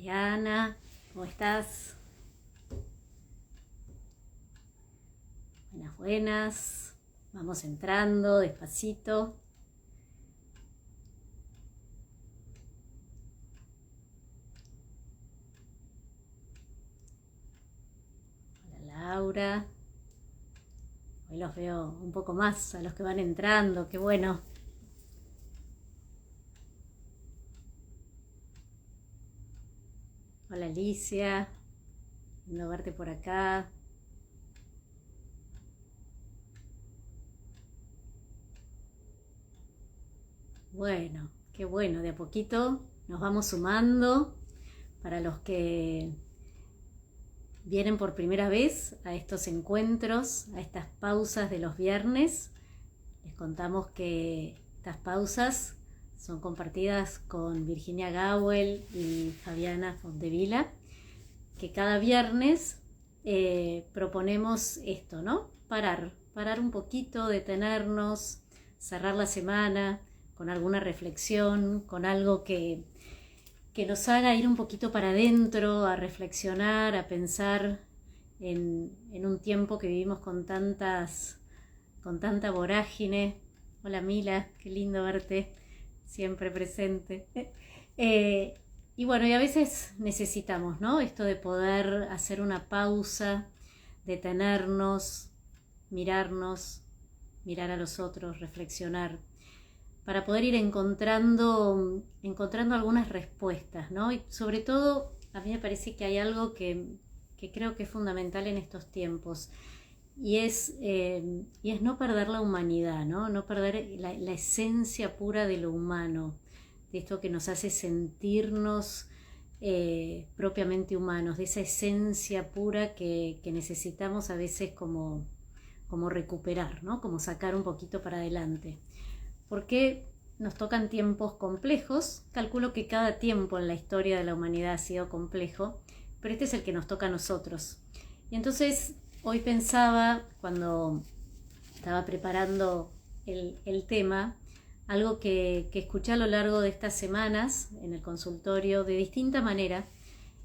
Mariana, ¿cómo estás? Buenas, buenas. Vamos entrando despacito. Hola Laura. Hoy los veo un poco más a los que van entrando, qué bueno. Hola Alicia, lindo verte por acá. Bueno, qué bueno, de a poquito nos vamos sumando. Para los que vienen por primera vez a estos encuentros, a estas pausas de los viernes, les contamos que estas pausas son compartidas con Virginia Gawel y Fabiana Fontevila, que cada viernes proponemos esto, ¿no? Parar un poquito, detenernos, cerrar la semana con alguna reflexión, con algo que nos haga ir un poquito para adentro, a reflexionar, a pensar en un tiempo que vivimos con tanta vorágine. Hola Mila, qué lindo verte, siempre presente. Y bueno, y a veces necesitamos, ¿no? Esto de poder hacer una pausa, detenernos, mirarnos, mirar a los otros, reflexionar, para poder ir encontrando algunas respuestas, ¿no? Y sobre todo, a mí me parece que hay algo que creo que es fundamental en estos tiempos, y es no perder la humanidad, ¿no? No perder la esencia pura de lo humano, de esto que nos hace sentirnos propiamente humanos, de esa esencia pura que necesitamos a veces como recuperar, ¿no? Como sacar un poquito para adelante. Porque nos tocan tiempos complejos. Calculo que cada tiempo en la historia de la humanidad ha sido complejo, pero este es el que nos toca a nosotros. Y entonces hoy pensaba, cuando estaba preparando el tema, algo que escuché a lo largo de estas semanas en el consultorio de distinta manera,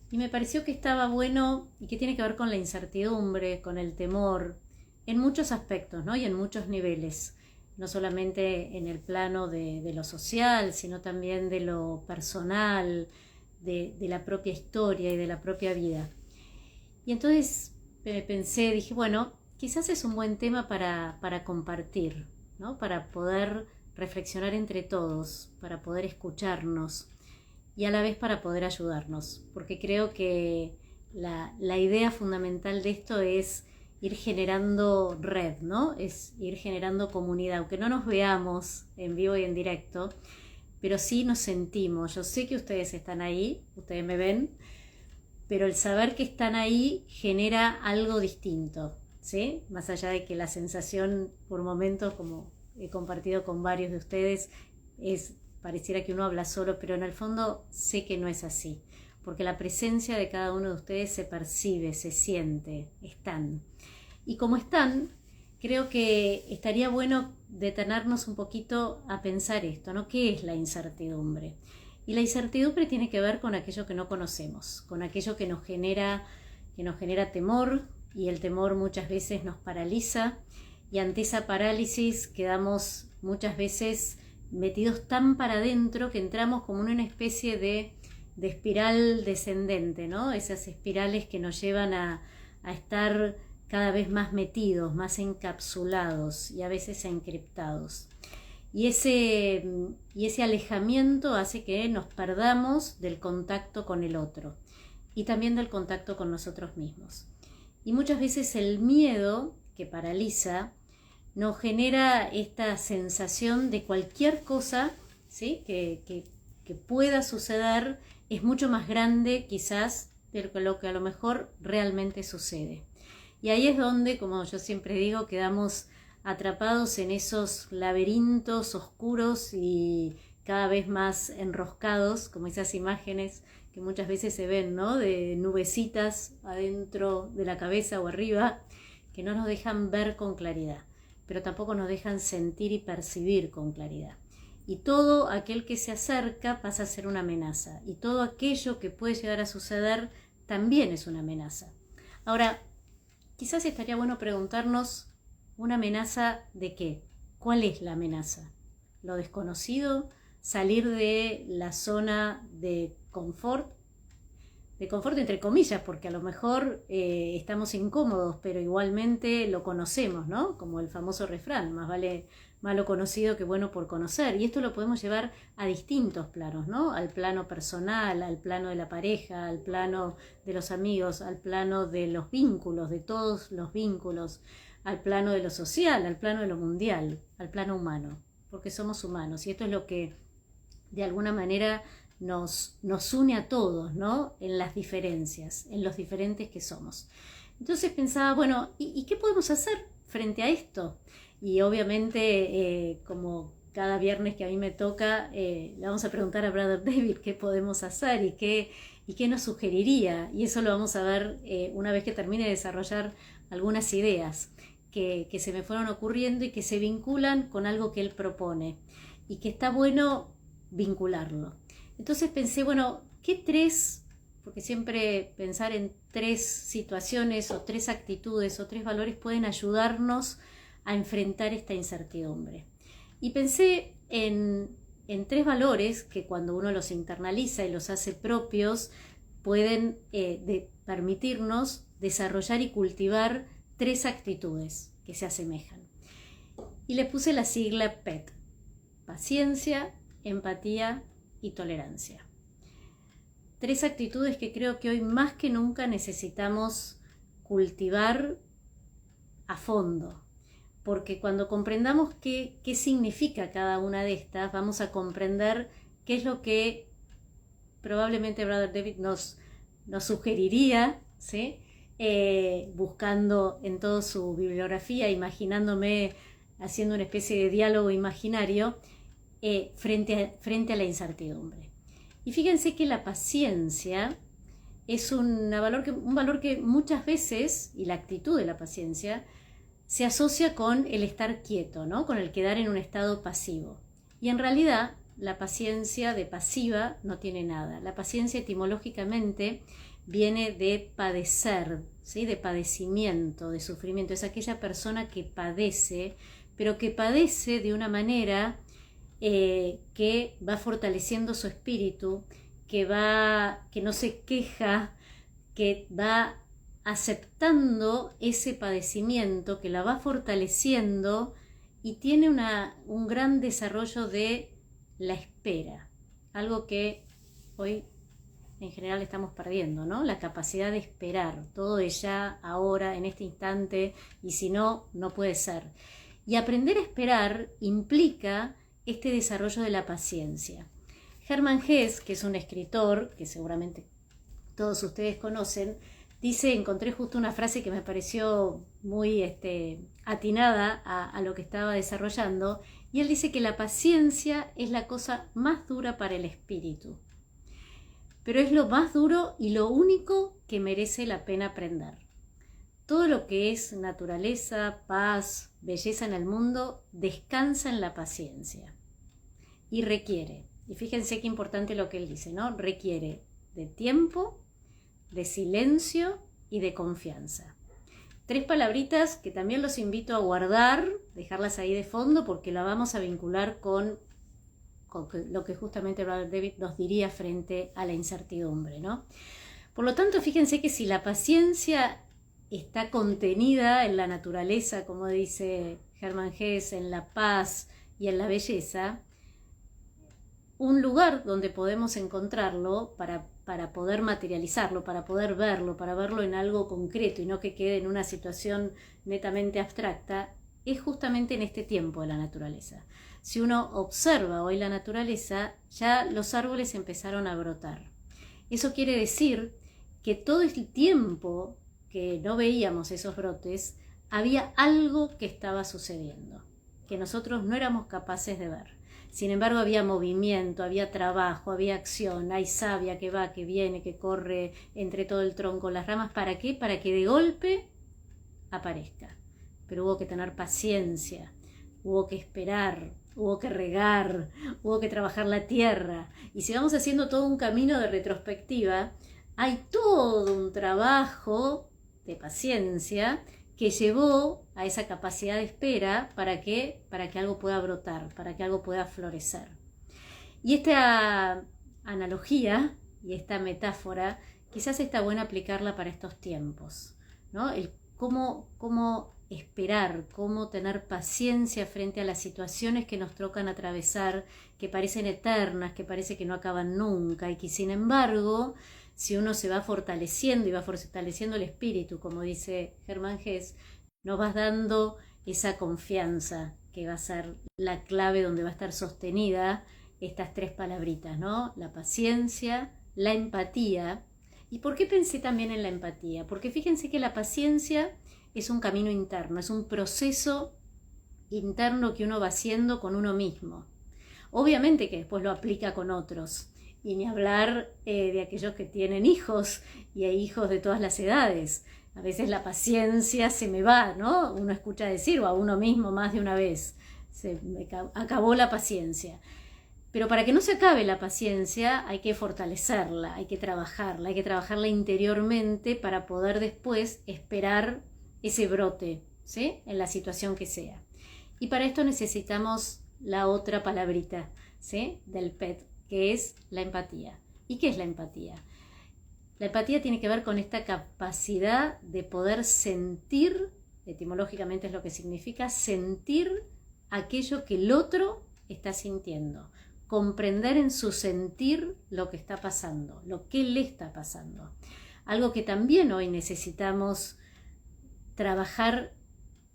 y me pareció que estaba bueno y que tiene que ver con la incertidumbre, con el temor, en muchos aspectos, ¿no? Y en muchos niveles. No solamente en el plano de lo social, sino también de lo personal, de la propia historia y de la propia vida. Y entonces dije, bueno, quizás es un buen tema para compartir, ¿no? Para poder reflexionar entre todos, para poder escucharnos y a la vez para poder ayudarnos, porque creo que la idea fundamental de esto es ir generando red, ¿no? Es ir generando comunidad, aunque no nos veamos en vivo y en directo, pero sí nos sentimos. Yo sé que ustedes están ahí, ustedes me ven, pero el saber que están ahí genera algo distinto, ¿sí? Más allá de que la sensación por momentos, como he compartido con varios de ustedes, pareciera que uno habla solo, pero en el fondo sé que no es así, porque la presencia de cada uno de ustedes se percibe, se siente, están. Y como están, creo que estaría bueno detenernos un poquito a pensar esto, ¿no? ¿Qué es la incertidumbre? Y la incertidumbre tiene que ver con aquello que no conocemos, con aquello que nos genera temor, y el temor muchas veces nos paraliza, y ante esa parálisis quedamos muchas veces metidos tan para adentro que entramos como en una especie de espiral descendente, ¿no? Esas espirales que nos llevan a estar cada vez más metidos, más encapsulados y a veces encriptados. Y ese alejamiento hace que nos perdamos del contacto con el otro y también del contacto con nosotros mismos. Y muchas veces el miedo que paraliza nos genera esta sensación de cualquier cosa, ¿sí? que pueda suceder es mucho más grande quizás de lo que a lo mejor realmente sucede. Y ahí es donde, como yo siempre digo, quedamos atrapados en esos laberintos oscuros y cada vez más enroscados, como esas imágenes que muchas veces se ven, ¿no? De nubecitas adentro de la cabeza o arriba, que no nos dejan ver con claridad, pero tampoco nos dejan sentir y percibir con claridad. Y todo aquel que se acerca pasa a ser una amenaza. Y todo aquello que puede llegar a suceder también es una amenaza. Ahora, quizás estaría bueno preguntarnos, ¿una amenaza de qué? ¿Cuál es la amenaza? ¿Lo desconocido? ¿Salir de la zona de confort? De confort entre comillas, porque a lo mejor estamos incómodos, pero igualmente lo conocemos, ¿no? Como el famoso refrán, más vale malo conocido que bueno por conocer. Y esto lo podemos llevar a distintos planos, ¿no? Al plano personal, al plano de la pareja, al plano de los amigos, al plano de los vínculos, de todos los vínculos, al plano de lo social, al plano de lo mundial, al plano humano, porque somos humanos. Y esto es lo que de alguna manera nos une a todos, ¿no? En las diferencias, en los diferentes que somos. Entonces pensaba, bueno, ¿y qué podemos hacer frente a esto? Y obviamente, como cada viernes que a mí me toca, le vamos a preguntar a Brother David qué podemos hacer y qué nos sugeriría. Y eso lo vamos a ver una vez que termine de desarrollar algunas ideas que se me fueron ocurriendo y que se vinculan con algo que él propone. Y que está bueno vincularlo. Entonces pensé, bueno, ¿qué tres? Porque siempre pensar en tres situaciones o tres actitudes o tres valores pueden ayudarnos a enfrentar esta incertidumbre. Y pensé en tres valores que cuando uno los internaliza y los hace propios pueden permitirnos desarrollar y cultivar tres actitudes que se asemejan. Y les puse la sigla PET: paciencia, empatía y tolerancia. Tres actitudes que creo que hoy más que nunca necesitamos cultivar a fondo, porque cuando comprendamos qué significa cada una de estas, vamos a comprender qué es lo que probablemente Brother David nos sugeriría, ¿sí? Buscando en toda su bibliografía, imaginándome haciendo una especie de diálogo imaginario, frente a la incertidumbre. Y fíjense que la paciencia es un valor que muchas veces, y la actitud de la paciencia, se asocia con el estar quieto, ¿no? Con el quedar en un estado pasivo. Y en realidad la paciencia de pasiva no tiene nada. La paciencia etimológicamente viene de padecer, ¿sí? De padecimiento, de sufrimiento. Es aquella persona que padece, pero que padece de una manera que va fortaleciendo su espíritu, que no se queja, que va aceptando ese padecimiento, que la va fortaleciendo y tiene un gran desarrollo de la espera, algo que hoy en general estamos perdiendo, ¿no? La capacidad de esperar, todo es ya, ahora, en este instante, y si no, no puede ser. Y aprender a esperar implica este desarrollo de la paciencia. Hermann Hesse, que es un escritor que seguramente todos ustedes conocen, dice, encontré justo una frase que me pareció muy atinada a lo que estaba desarrollando, y él dice que la paciencia es la cosa más dura para el espíritu, pero es lo más duro y lo único que merece la pena aprender. Todo lo que es naturaleza, paz, belleza en el mundo descansa en la paciencia y requiere, y fíjense qué importante lo que él dice, ¿no? Requiere de tiempo, de silencio y de confianza. Tres palabritas que también los invito a guardar, dejarlas ahí de fondo, porque la vamos a vincular con lo que justamente Brother David nos diría frente a la incertidumbre, ¿no? Por lo tanto, fíjense que si la paciencia está contenida en la naturaleza, como dice Hermann Hesse, en la paz y en la belleza, un lugar donde podemos encontrarlo para poder materializarlo, para poder verlo en algo concreto y no que quede en una situación netamente abstracta, es justamente en este tiempo de la naturaleza. Si uno observa hoy la naturaleza, ya los árboles empezaron a brotar. Eso quiere decir que todo el tiempo que no veíamos esos brotes, había algo que estaba sucediendo, que nosotros no éramos capaces de ver. Sin embargo, había movimiento, había trabajo, había acción, hay savia que va, que viene, que corre entre todo el tronco, las ramas. ¿Para qué? Para que de golpe aparezca. Pero hubo que tener paciencia, hubo que esperar, hubo que regar, hubo que trabajar la tierra. Y si vamos haciendo todo un camino de retrospectiva, hay todo un trabajo de paciencia que llevó a esa capacidad de espera para que algo pueda brotar, para que algo pueda florecer. Y esta analogía y esta metáfora quizás está buena aplicarla para estos tiempos, ¿no? El cómo esperar, cómo tener paciencia frente a las situaciones que nos tocan atravesar, que parecen eternas, que parece que no acaban nunca y que sin embargo, si uno se va fortaleciendo y va fortaleciendo el espíritu, como dice Germán Hesse, nos vas dando esa confianza que va a ser la clave donde va a estar sostenida estas tres palabritas, ¿no? La paciencia, la empatía. ¿Y por qué pensé también en la empatía? Porque fíjense que la paciencia es un camino interno, es un proceso interno que uno va haciendo con uno mismo. Obviamente que después lo aplica con otros. Y ni hablar de aquellos que tienen hijos, y hay hijos de todas las edades. A veces la paciencia se me va, ¿no? Uno escucha decir, o a uno mismo más de una vez, se me acabó la paciencia. Pero para que no se acabe la paciencia hay que fortalecerla, hay que trabajarla interiormente para poder después esperar ese brote, ¿sí? En la situación que sea. Y para esto necesitamos la otra palabrita, ¿sí? Del PET, que es la empatía. ¿Y qué es la empatía? La empatía tiene que ver con esta capacidad de poder sentir, etimológicamente es lo que significa, sentir aquello que el otro está sintiendo. Comprender en su sentir lo que está pasando, lo que le está pasando. Algo que también hoy necesitamos trabajar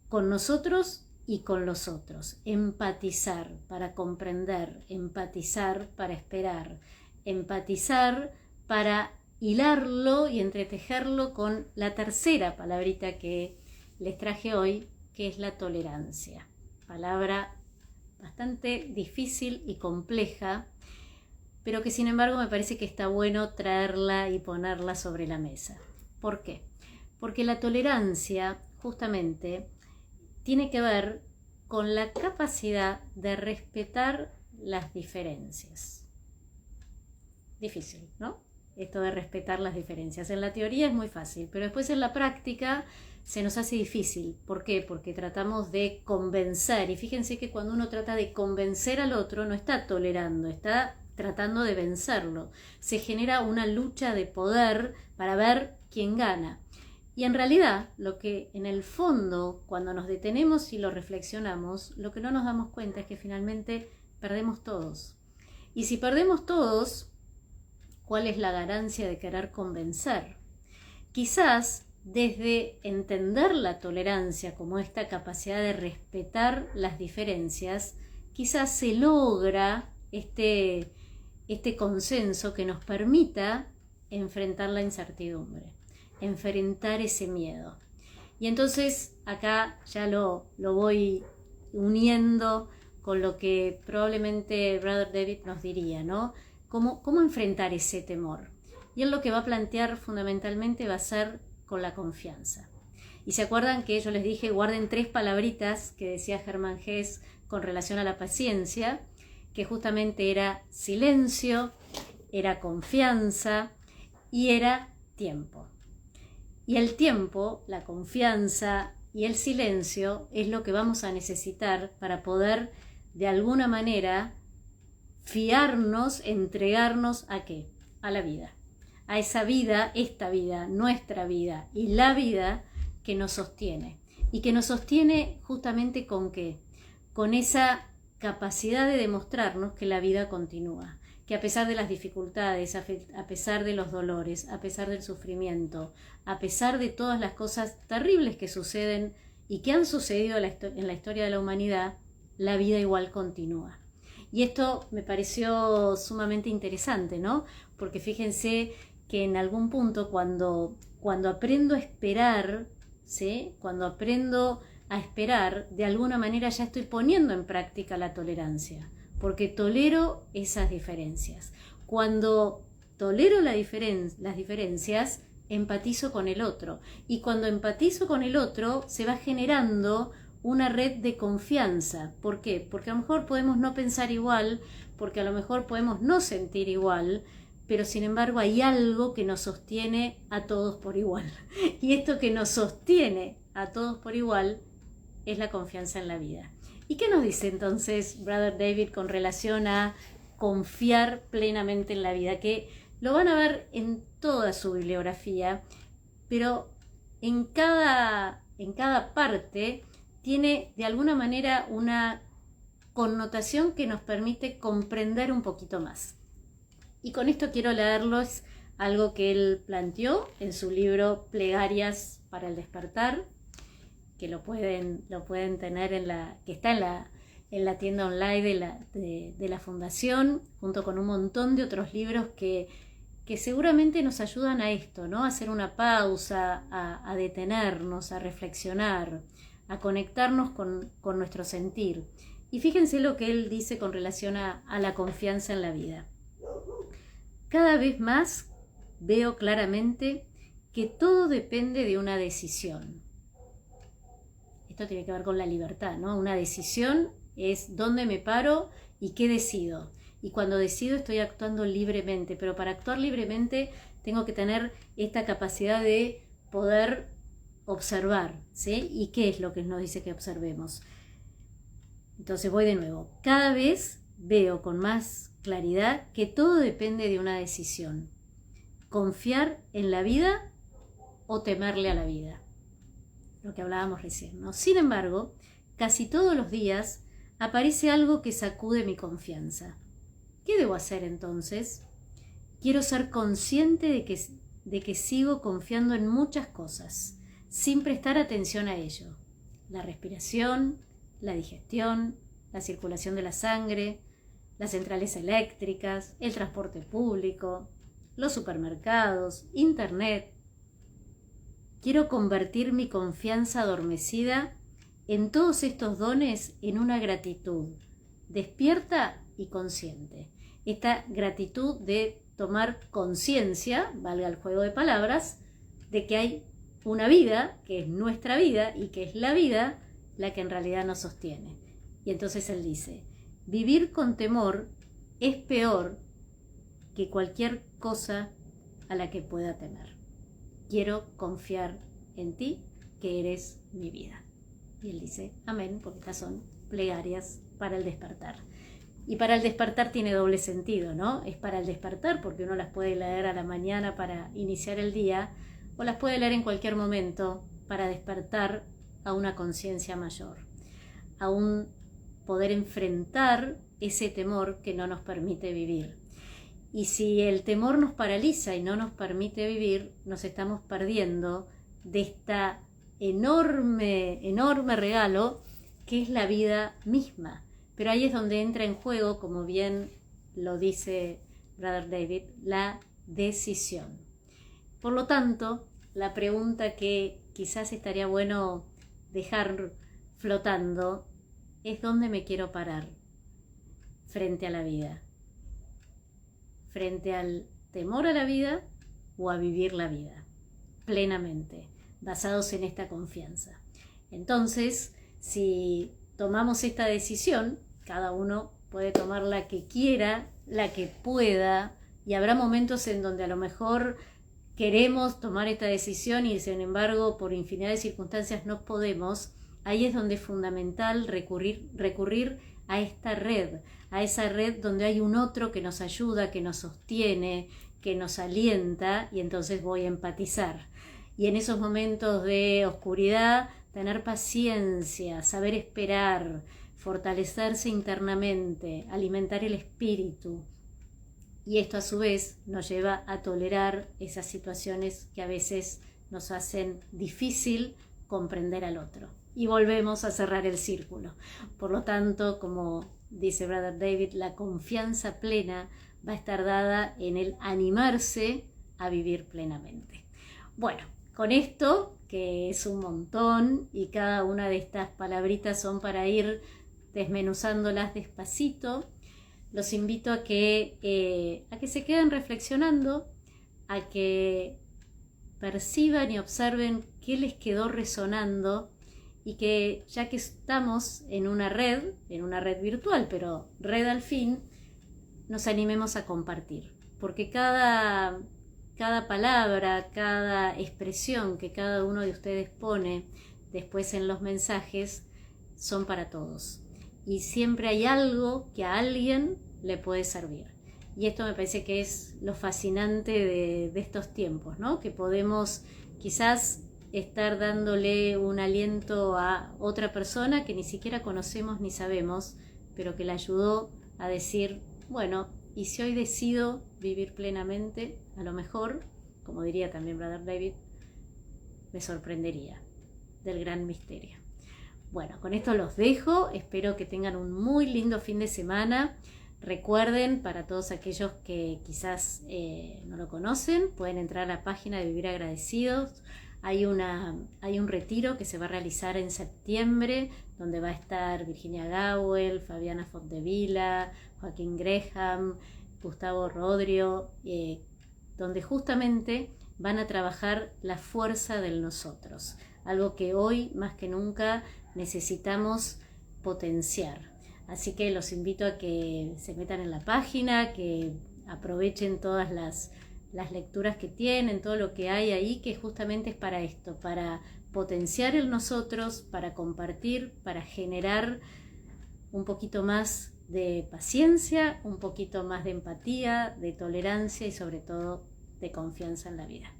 con nosotros y con los otros. Empatizar para comprender, empatizar para esperar, empatizar para hilarlo y entretejerlo con la tercera palabrita que les traje hoy, que es la tolerancia. Palabra bastante difícil y compleja, pero que sin embargo me parece que está bueno traerla y ponerla sobre la mesa. ¿Por qué? Porque la tolerancia justamente tiene que ver con la capacidad de respetar las diferencias. Difícil, ¿no? Esto de respetar las diferencias. En la teoría es muy fácil, pero después en la práctica se nos hace difícil. ¿Por qué? Porque tratamos de convencer. Y fíjense que cuando uno trata de convencer al otro, no está tolerando, está tratando de vencerlo. Se genera una lucha de poder para ver quién gana. Y en realidad, lo que en el fondo, cuando nos detenemos y lo reflexionamos, lo que no nos damos cuenta es que finalmente perdemos todos. Y si perdemos todos, ¿cuál es la ganancia de querer convencer? Quizás desde entender la tolerancia como esta capacidad de respetar las diferencias, quizás se logra este consenso que nos permita enfrentar la incertidumbre, enfrentar ese miedo. Y entonces acá ya lo voy uniendo con lo que probablemente Brother David nos diría, ¿no? ¿Cómo enfrentar ese temor? Y él lo que va a plantear fundamentalmente va a ser con la confianza. Y se acuerdan que yo les dije, guarden 3 palabritas que decía Germán Hesse con relación a la paciencia, que justamente era silencio, era confianza y era tiempo. Y el tiempo, la confianza y el silencio es lo que vamos a necesitar para poder de alguna manera fiarnos, entregarnos ¿a qué? A la vida. A esa vida, esta vida, nuestra vida y la vida que nos sostiene. Y que nos sostiene justamente ¿con qué? Con esa capacidad de demostrarnos que la vida continúa. Que a pesar de las dificultades, a pesar de los dolores, a pesar del sufrimiento, a pesar de todas las cosas terribles que suceden y que han sucedido en la historia de la humanidad, la vida igual continúa. Y esto me pareció sumamente interesante, ¿no? Porque fíjense que en algún punto cuando aprendo a esperar, ¿sí? Cuando aprendo a esperar, de alguna manera ya estoy poniendo en práctica la tolerancia, porque tolero esas diferencias. Cuando tolero las diferencias, empatizo con el otro. Y cuando empatizo con el otro, se va generando una red de confianza. ¿Por qué? Porque a lo mejor podemos no pensar igual, porque a lo mejor podemos no sentir igual, pero sin embargo hay algo que nos sostiene a todos por igual. Y esto que nos sostiene a todos por igual es la confianza en la vida. ¿Y qué nos dice entonces Brother David con relación a confiar plenamente en la vida? Que lo van a ver en toda su bibliografía, pero en cada parte tiene de alguna manera una connotación que nos permite comprender un poquito más. Y con esto quiero leerlos algo que él planteó en su libro Plegarias para el Despertar, que lo pueden tener que está en la tienda online de la fundación, junto con un montón de otros libros que seguramente nos ayudan a esto, ¿no? A hacer una pausa, a detenernos, a reflexionar, a conectarnos con nuestro sentir. Y fíjense lo que él dice con relación a la confianza en la vida. Cada vez más veo claramente que todo depende de una decisión. Esto tiene que ver con la libertad, ¿no? Una decisión es dónde me paro y qué decido. Y cuando decido estoy actuando libremente, pero para actuar libremente tengo que tener esta capacidad de poder observar, ¿sí? ¿Y qué es lo que nos dice que observemos? Entonces voy de nuevo. Cada vez veo con más claridad que todo depende de una decisión. Confiar en la vida o temerle a la vida. Lo que hablábamos recién, ¿no? Sin embargo, casi todos los días aparece algo que sacude mi confianza. ¿Qué debo hacer entonces? Quiero ser consciente de que sigo confiando en muchas cosas, sin prestar atención a ello. La respiración, la digestión, la circulación de la sangre, las centrales eléctricas, el transporte público, los supermercados, internet. Quiero convertir mi confianza adormecida en todos estos dones en una gratitud despierta y consciente. Esta gratitud de tomar conciencia, valga el juego de palabras, de que hay una vida, que es nuestra vida y que es la vida la que en realidad nos sostiene. Y entonces él dice, vivir con temor es peor que cualquier cosa a la que pueda temer. Quiero confiar en ti, que eres mi vida. Y él dice, amén, porque estas son plegarias para el despertar. Y para el despertar tiene doble sentido, ¿no? Es para el despertar porque uno las puede leer a la mañana para iniciar el día o las puede leer en cualquier momento para despertar a una conciencia mayor, a un poder enfrentar ese temor que no nos permite vivir. Y si el temor nos paraliza y no nos permite vivir, nos estamos perdiendo de esta enorme regalo que es la vida misma. Pero ahí es donde entra en juego, como bien lo dice Brother David, la decisión. Por lo tanto, la pregunta que quizás estaría bueno dejar flotando es ¿dónde me quiero parar frente a la vida? ¿Frente al temor a la vida o a vivir la vida plenamente, basados en esta confianza? Entonces, si tomamos esta decisión, cada uno puede tomar la que quiera, la que pueda, y habrá momentos en donde a lo mejor queremos tomar esta decisión y sin embargo por infinidad de circunstancias no podemos. Ahí es donde es fundamental recurrir a esta red, a esa red donde hay un otro que nos ayuda, que nos sostiene, que nos alienta, y entonces voy a empatizar. Y en esos momentos de oscuridad, tener paciencia, saber esperar, fortalecerse internamente, alimentar el espíritu. Y esto a su vez nos lleva a tolerar esas situaciones que a veces nos hacen difícil comprender al otro. Y volvemos a cerrar el círculo. Por lo tanto, como dice Brother David, la confianza plena va a estar dada en el animarse a vivir plenamente. Bueno, con esto, que es un montón, y cada una de estas palabritas son para ir desmenuzándolas despacito, los invito a que se queden reflexionando, a que perciban y observen qué les quedó resonando y que ya que estamos en una red virtual, pero red al fin, nos animemos a compartir, porque cada palabra, cada expresión que cada uno de ustedes pone después en los mensajes son para todos. Y siempre hay algo que a alguien le puede servir. Y esto me parece que es lo fascinante de estos tiempos, ¿no? Que podemos quizás estar dándole un aliento a otra persona que ni siquiera conocemos ni sabemos, pero que le ayudó a decir, bueno, y si hoy decido vivir plenamente, a lo mejor, como diría también Brother David, me sorprendería del gran misterio. Bueno, con esto los dejo, espero que tengan un muy lindo fin de semana. Recuerden, para todos aquellos que quizás no lo conocen, pueden entrar a la página de Vivir Agradecidos. Hay un retiro que se va a realizar en septiembre, donde va a estar Virginia Gawel, Fabiana Fontevila, Joaquín Graham, Gustavo Rodrio, donde justamente van a trabajar la fuerza del nosotros, algo que hoy más que nunca necesitamos potenciar. Así que los invito a que se metan en la página, que aprovechen todas las lecturas que tienen, todo lo que hay ahí, que justamente es para esto, para potenciar el nosotros, para compartir, para generar un poquito más de paciencia, un poquito más de empatía, de tolerancia y sobre todo de confianza en la vida.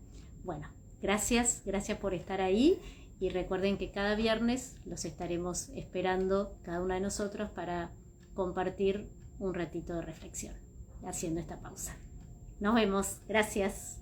Bueno, gracias por estar ahí y recuerden que cada viernes los estaremos esperando, cada uno de nosotros, para compartir un ratito de reflexión, haciendo esta pausa. Nos vemos. Gracias.